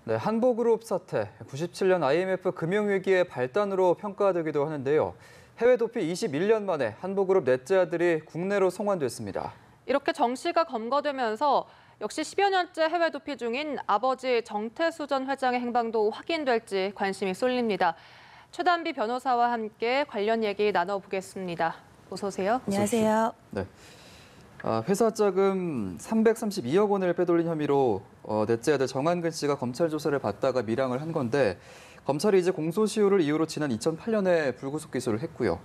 네, 한보그룹 사태, 97년 IMF 금융위기의 발단으로 평가되기도 하는데요. 해외 도피 21년 만에 한보그룹 넷째 아들이 국내로 송환됐습니다. 이렇게 정 씨가 검거되면서 역시 10여 년째 해외 도피 중인 아버지 정태수 전 회장의 행방도 확인될지 관심이 쏠립니다. 최단비 변호사와 함께 관련 얘기 나눠보겠습니다. 어서 오세요. 안녕하세요. 네. 회사 자금 332억 원을 빼돌린 혐의로 넷째 아들 정한근 씨가 검찰 조사를 받다가 밀항을 한 건데 검찰이 이제 공소시효를 이유로 지난 2008년에 불구속 기소를 했고요.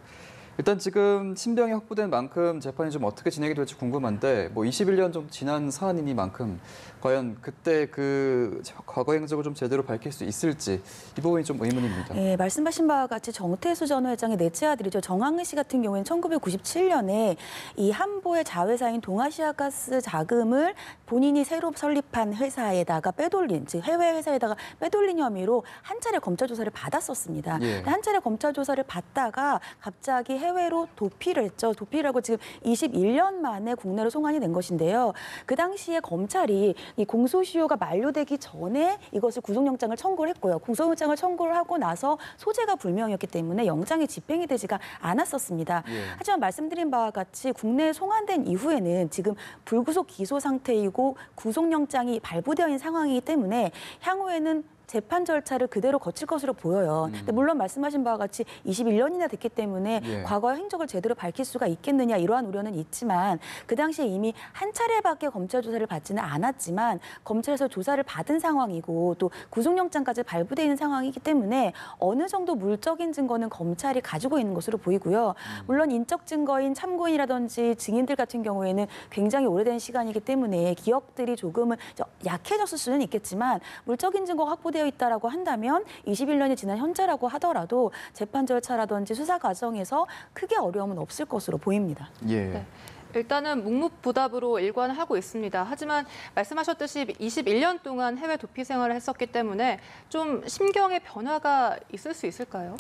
일단 지금 신병이 확보된 만큼 재판이 좀 어떻게 진행이 될지 궁금한데 21년 좀 지난 사안이니만큼 과연 그때 그 과거 행적을 좀 제대로 밝힐 수 있을지 이 부분이 좀 의문입니다. 네, 말씀하신 바와 같이 정태수 전 회장의 넷째 아들이죠. 정한근 씨 같은 경우에는 1997년에 이 한보의 자회사인 동아시아가스 자금을 본인이 새로 설립한 회사에다가 빼돌린, 즉 해외 회사에다가 빼돌린 혐의로 한 차례 검찰 조사를 받았었습니다. 예. 한 차례 검찰 조사를 받다가 갑자기 해외로 도피를 했죠. 도피를 하고 지금 21년 만에 국내로 송환이 된 것인데요. 그 당시에 검찰이 이 공소시효가 만료되기 전에 이것을 구속영장을 청구를 했고요. 구속영장을 청구를 하고 나서 소재가 불명이었기 때문에 영장이 집행이 되지가 않았었습니다. 예. 하지만 말씀드린 바와 같이 국내에 송환된 이후에는 지금 불구속 기소 상태이고 구속영장이 발부되어 있는 상황이기 때문에 향후에는 재판 절차를 그대로 거칠 것으로 보여요. 근데 물론 말씀하신 바와 같이 21년이나 됐기 때문에 예. 과거의 행적을 제대로 밝힐 수가 있겠느냐 이러한 우려는 있지만 그 당시에 이미 한 차례밖에 검찰 조사를 받지는 않았지만 검찰에서 조사를 받은 상황이고 또 구속영장까지 발부돼 있는 상황이기 때문에 어느 정도 물적인 증거는 검찰이 가지고 있는 것으로 보이고요. 물론 인적 증거인 참고인이라든지 증인들 같은 경우에는 굉장히 오래된 시간이기 때문에 기억들이 조금은 약해졌을 수는 있겠지만 물적인 증거가 확보되어 있다라고 한다면 21년이 지난 현재라고 하더라도 재판 절차라든지 수사 과정에서 크게 어려움은 없을 것으로 보입니다. 예. 네. 일단은 묵묵부답으로 일관하고 있습니다. 하지만 말씀하셨듯이 21년 동안 해외 도피 생활을 했었기 때문에 좀 심경의 변화가 있을 수 있을까요?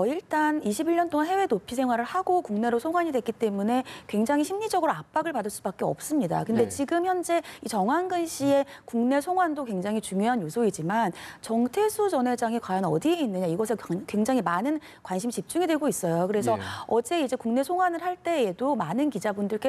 일단 21년 동안 해외 도피 생활을 하고 국내로 송환이 됐기 때문에 굉장히 심리적으로 압박을 받을 수밖에 없습니다. 근데 네. 지금 현재 이 정한근 씨의 국내 송환도 굉장히 중요한 요소이지만 정태수 전 회장이 과연 어디에 있느냐 이것에 굉장히 많은 관심 집중이 되고 있어요. 그래서 예. 어제 이제 국내 송환을 할 때에도 많은 기자분들께서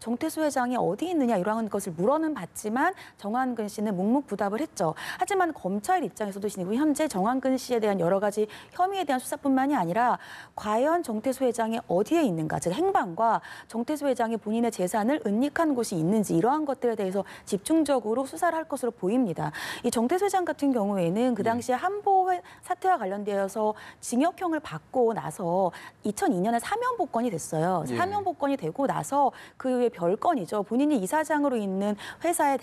정태수 회장이 어디 있느냐 이러한 것을 물어는 봤지만 정한근 씨는 묵묵부답을 했죠. 하지만 검찰 입장에서도 지금 현재 정한근 씨에 대한 여러 가지 혐의에 대한 수사뿐만이 아니라 과연 정태수 회장이 어디에 있는가, 즉 행방과 정태수 회장이 본인의 재산을 은닉한 곳이 있는지 이러한 것들에 대해서 집중적으로 수사를 할 것으로 보입니다. 이 정태수 회장 같은 경우에는 그 당시에 한보 사태와 관련되어서 징역형을 받고 나서 2002년에 사면 복권이 됐어요. 예. 사면 복권이 되고 나서 그 외 별건이죠. 본인이 이사장으로 있는 회사의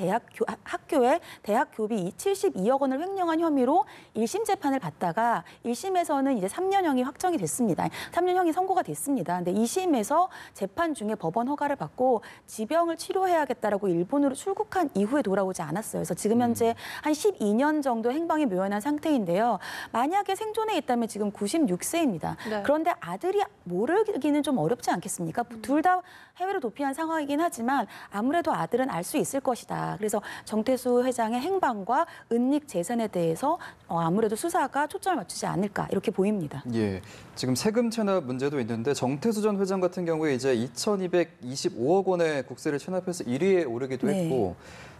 학교에 대학 교비 72억 원을 횡령한 혐의로 1심 재판을 받다가 1심에서는 이제 3년형이 확정이 됐습니다. 3년형이 선고가 됐습니다. 근데 2심에서 재판 중에 법원 허가를 받고 지병을 치료해야겠다라고 일본으로 출국한 이후에 돌아오지 않았어요. 그래서 지금 현재 한 12년 정도 행방이 묘연한 상태인데요. 만약에 생존해 있다면 지금 96세입니다. 네. 그런데 아들이 모르기는 좀 어렵지 않겠습니까? 둘 다 해외로 도피한 상황이긴 하지만 아무래도 아들은 알 수 있을 것이다. 그래서 정태수 회장의 행방과 은닉 재산에 대해서 아무래도 수사가 초점을 맞추지 않을까 이렇게 보입니다. 예. 지금 세금 체납 문제도 있는데 정태수 전 회장 같은 경우에 이제 2,225억 원의 국세를 체납해서 1위에 오르기도 네. 했고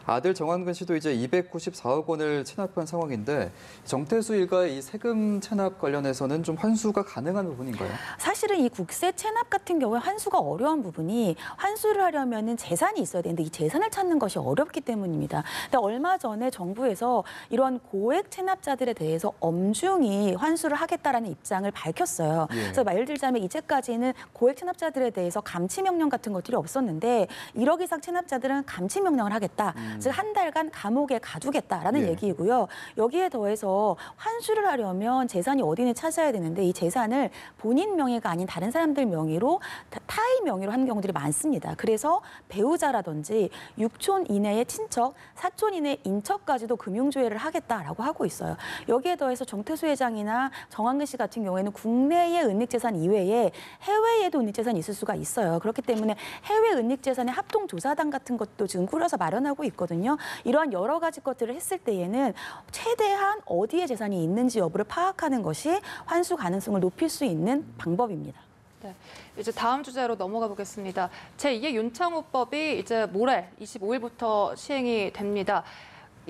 아들 정한근 씨도 이제 294억 원을 체납한 상황인데 정태수 일가의 이 세금 체납 관련해서는 좀 환수가 가능한 부분인가요? 사실은 이 국세 체납 같은 경우에 환수가 어려운 부분이 환수를 하려면은 재산이 있어야 되는데 이 재산을 찾는 것이 어렵기 때문입니다. 근데 얼마 전에 정부에서 이런 고액 체납자들에 대해서 엄중히 환수를 하겠다라는 입장을 밝혔어요. 예. 그래서 예를 들자면 이제까지는 고액 체납자들에 대해서 감치 명령 같은 것들이 없었는데 1억 이상 체납자들은 감치 명령을 하겠다. 즉 한 달간 감옥에 가두겠다라는 예. 얘기이고요. 여기에 더해서 환수를 하려면 재산이 어디 있는지 찾아야 되는데 이 재산을 본인 명의가 아닌 다른 사람들 명의로 타의 명의로 하는 경우들이 많습니다. 그래서 배우자라든지 6촌 이내의 친척, 4촌 이내의 인척까지도 금융조회를 하겠다라고 하고 있어요. 여기에 더해서 정태수 회장이나 정한근 씨 같은 경우에는 국내의 은닉재산 이외에 해외에도 은닉재산이 있을 수가 있어요. 그렇기 때문에 해외 은닉재산의 합동조사단 같은 것도 지금 꾸려서 마련하고 있거든요. 있거든요. 이러한 여러 가지 것들을 했을 때에는 최대한 어디에 재산이 있는지 여부를 파악하는 것이 환수 가능성을 높일 수 있는 방법입니다. 네, 이제 다음 주제로 넘어가 보겠습니다. 제2의 윤창호법이 이제 모레 25일부터 시행이 됩니다.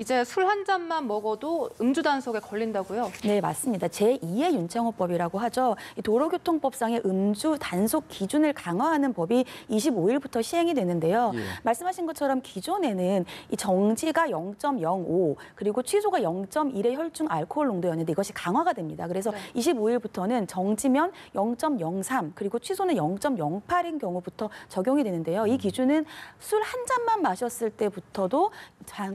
이제 술 한 잔만 먹어도 음주 단속에 걸린다고요? 네, 맞습니다. 제2의 윤창호법이라고 하죠. 이 도로교통법상의 음주 단속 기준을 강화하는 법이 25일부터 시행이 되는데요. 예. 말씀하신 것처럼 기존에는 이 정지가 0.05 그리고 취소가 0.1의 혈중 알코올 농도였는데 이것이 강화가 됩니다. 그래서 네. 25일부터는 정지면 0.03 그리고 취소는 0.08인 경우부터 적용이 되는데요. 이 기준은 술 한 잔만 마셨을 때부터도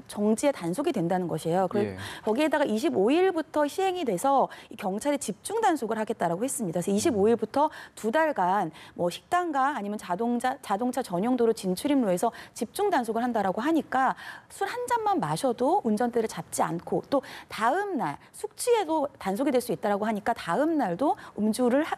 정지의 단속이 된다는 것이에요. 예. 거기에다가 25일부터 시행이 돼서 이 경찰이 집중 단속을 하겠다라고 했습니다. 그래서 25일부터 2달간 뭐 식당가 아니면 자동차 전용 도로 진출입로에서 집중 단속을 한다라고 하니까 술 한 잔만 마셔도 운전대를 잡지 않고 또 다음 날 숙취에도 단속이 될 수 있다라고 하니까 다음 날도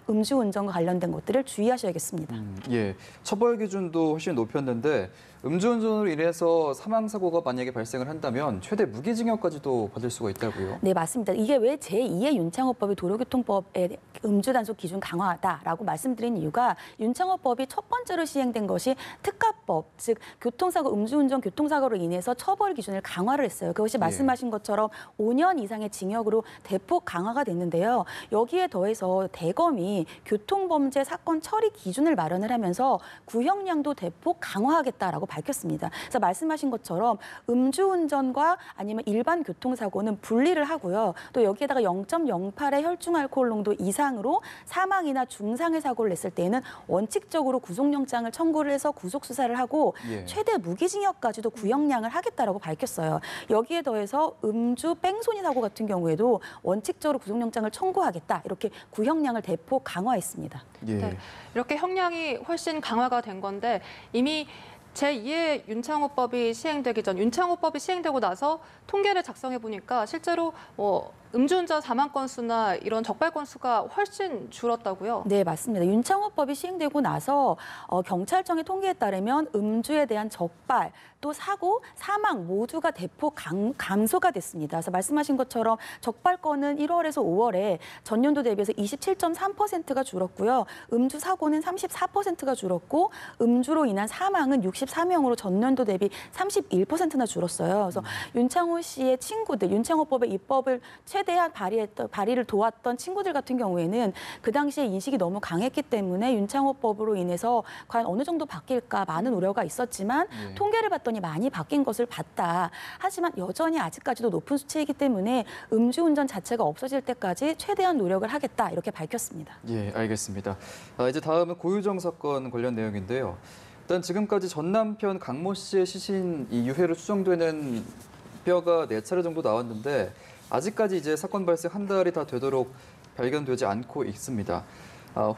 음주운전과 관련된 것들을 주의하셔야겠습니다. 예, 처벌 기준도 훨씬 높였는데 음주운전으로 인해서 사망 사고가 만약에 발생을 한다면 최대 무기징역까지도 받을 수가 있다고요. 네, 맞습니다. 이게 왜 제2의 윤창호법이 도로교통법의 음주단속 기준 강화다라고 말씀드린 이유가 윤창호법이 첫 번째로 시행된 것이 특가법, 즉 교통사고, 음주운전 교통사고로 인해서 처벌 기준을 강화를 했어요. 그것이 말씀하신 것처럼 5년 이상의 징역으로 대폭 강화가 됐는데요. 여기에 더해서 대검이 교통범죄 사건 처리 기준을 마련을 하면서 구형량도 대폭 강화하겠다라고 밝혔습니다. 그래서 말씀하신 것처럼 음주운전과 아니면 일반 교통사고는 분리를 하고요. 또 여기에다가 0.08의 혈중 알코올 농도 이상으로 사망이나 중상의 사고를 냈을 때에는 원칙적으로 구속영장을 청구를 해서 구속 수사를 하고 예. 최대 무기징역까지도 구형량을 하겠다라고 밝혔어요. 여기에 더해서 음주 뺑소니 사고 같은 경우에도 원칙적으로 구속영장을 청구하겠다. 이렇게 구형량을 대폭 강화했습니다. 예. 네, 이렇게 형량이 훨씬 강화가 된 건데 이미 제2의 윤창호법이 시행되기 전 윤창호법이 시행되고 나서 통계를 작성해 보니까 실제로 음주운전 사망 건수나 이런 적발 건수가 훨씬 줄었다고요? 네, 맞습니다. 윤창호법이 시행되고 나서 경찰청의 통계에 따르면 음주에 대한 적발, 또 사고, 사망 모두가 대폭 감소가 됐습니다. 그래서 말씀하신 것처럼 적발 건은 1월에서 5월에 전년도 대비해서 27.3%가 줄었고요. 음주 사고는 34%가 줄었고 음주로 인한 사망은 64명으로 전년도 대비 31%나 줄었어요. 그래서 윤창호 씨의 친구들, 윤창호법의 입법을 최대한 발의를 도왔던 친구들 같은 경우에는 그 당시에 인식이 너무 강했기 때문에 윤창호법으로 인해서 과연 어느 정도 바뀔까 많은 우려가 있었지만 통계를 봤더니 많이 바뀐 것을 봤다. 하지만 여전히 아직까지도 높은 수치이기 때문에 음주운전 자체가 없어질 때까지 최대한 노력을 하겠다 이렇게 밝혔습니다. 예, 알겠습니다. 이제 다음은 고유정 사건 관련 내용인데요. 일단 지금까지 전 남편 강모 씨의 시신 이 유해로 추정되는 뼈가 4차례 정도 나왔는데 아직까지 이제 사건 발생 한 달이 다 되도록 발견되지 않고 있습니다.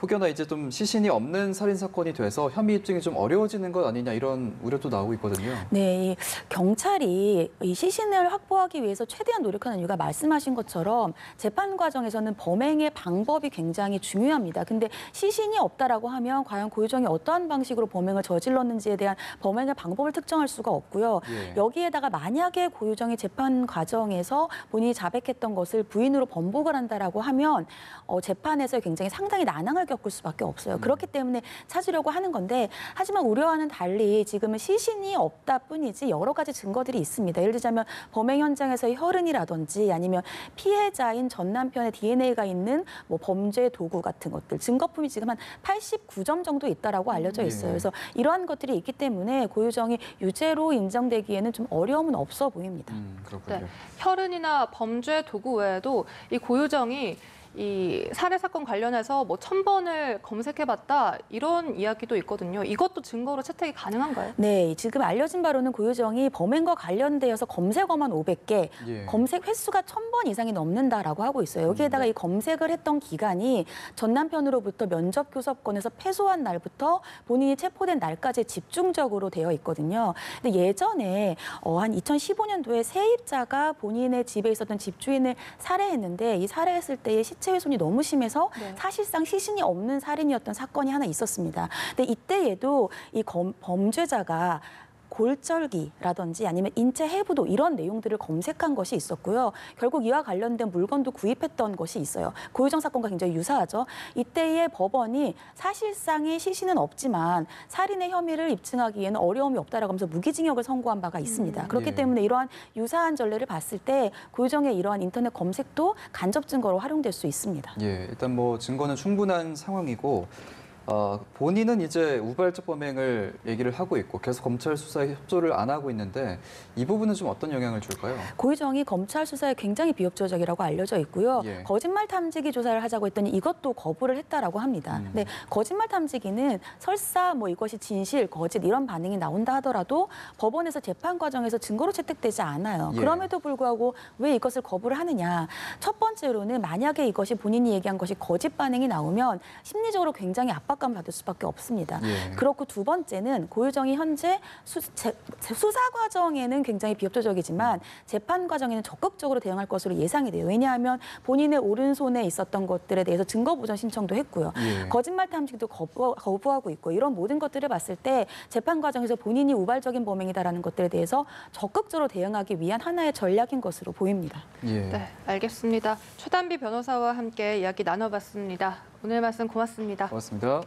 혹여나 이제 좀 시신이 없는 살인 사건이 돼서 혐의 입증이 좀 어려워지는 것 아니냐 이런 우려도 나오고 있거든요. 네, 경찰이 이 시신을 확보하기 위해서 최대한 노력하는 이유가 말씀하신 것처럼 재판 과정에서는 범행의 방법이 굉장히 중요합니다. 근데 시신이 없다라고 하면 과연 고유정이 어떠한 방식으로 범행을 저질렀는지에 대한 범행의 방법을 특정할 수가 없고요. 예. 여기에다가 만약에 고유정이 재판 과정에서 본인이 자백했던 것을 부인으로 번복을 한다라고 하면 재판에서 굉장히 상당히 난항을 겪을 수밖에 없어요. 그렇기 때문에 찾으려고 하는 건데 하지만 우려와는 달리 지금은 시신이 없다 뿐이지 여러 가지 증거들이 있습니다. 예를 들자면 범행 현장에서의 혈흔이라든지 아니면 피해자인 전 남편의 DNA가 있는 뭐 범죄 도구 같은 것들 증거품이 지금 한 89점 정도 있다라고 알려져 있어요. 그래서 이러한 것들이 있기 때문에 고유정이 유죄로 인정되기에는 좀 어려움은 없어 보입니다. 그렇군요. 네, 혈흔이나 범죄 도구 외에도 이 고유정이 이 살해 사건 관련해서 뭐 1000번을 검색해봤다 이런 이야기도 있거든요. 이것도 증거로 채택이 가능한가요? 네, 지금 알려진 바로는 고유정이 범행과 관련되어서 검색어만 500개, 예. 검색 횟수가 1000번 이상이 넘는다라고 하고 있어요. 여기에다가 이 검색을 했던 기간이 전 남편으로부터 면접 교섭권에서 패소한 날부터 본인이 체포된 날까지 집중적으로 되어 있거든요. 근데 예전에 한 2015년도에 세입자가 본인의 집에 있었던 집주인을 살해했는데 이 살해했을 때의 시체 훼손이 너무 심해서 사실상 시신이 없는 살인이었던 사건이 하나 있었습니다. 근데 이때에도 이 범죄자가 골절기라든지 아니면 인체 해부도 이런 내용들을 검색한 것이 있었고요. 결국 이와 관련된 물건도 구입했던 것이 있어요. 고유정 사건과 굉장히 유사하죠. 이때의 법원이 사실상의 시신은 없지만 살인의 혐의를 입증하기에는 어려움이 없다라고 하면서 무기징역을 선고한 바가 있습니다. 그렇기 예. 때문에 이러한 유사한 전례를 봤을 때 고유정의 이러한 인터넷 검색도 간접 증거로 활용될 수 있습니다. 예, 일단 뭐 증거는 충분한 상황이고 본인은 이제 우발적 범행을 얘기를 하고 있고 계속 검찰 수사에 협조를 안 하고 있는데 이 부분은 좀 어떤 영향을 줄까요? 고유정이 검찰 수사에 굉장히 비협조적이라고 알려져 있고요. 예. 거짓말 탐지기 조사를 하자고 했더니 이것도 거부를 했다라고 합니다. 근데 거짓말 탐지기는 설사 뭐 이것이 진실, 거짓 이런 반응이 나온다 하더라도 법원에서 재판 과정에서 증거로 채택되지 않아요. 예. 그럼에도 불구하고 왜 이것을 거부를 하느냐. 첫 번째로는 만약에 이것이 본인이 얘기한 것이 거짓 반응이 나오면 심리적으로 굉장히 압박감 받을 수밖에 없습니다. 예. 그렇고 두 번째는 고유정이 현재 수사 과정에는 굉장히 비협조적이지만 재판 과정에는 적극적으로 대응할 것으로 예상이 돼요. 왜냐하면 본인의 오른손에 있었던 것들에 대해서 증거 보전 신청도 했고요. 예. 거짓말 탐지기도 거부하고 있고 이런 모든 것들을 봤을 때 재판 과정에서 본인이 우발적인 범행이다라는 것들에 대해서 적극적으로 대응하기 위한 하나의 전략인 것으로 보입니다. 예. 네, 알겠습니다. 최단비 변호사와 함께 이야기 나눠봤습니다. 오늘 말씀 고맙습니다. 고맙습니다.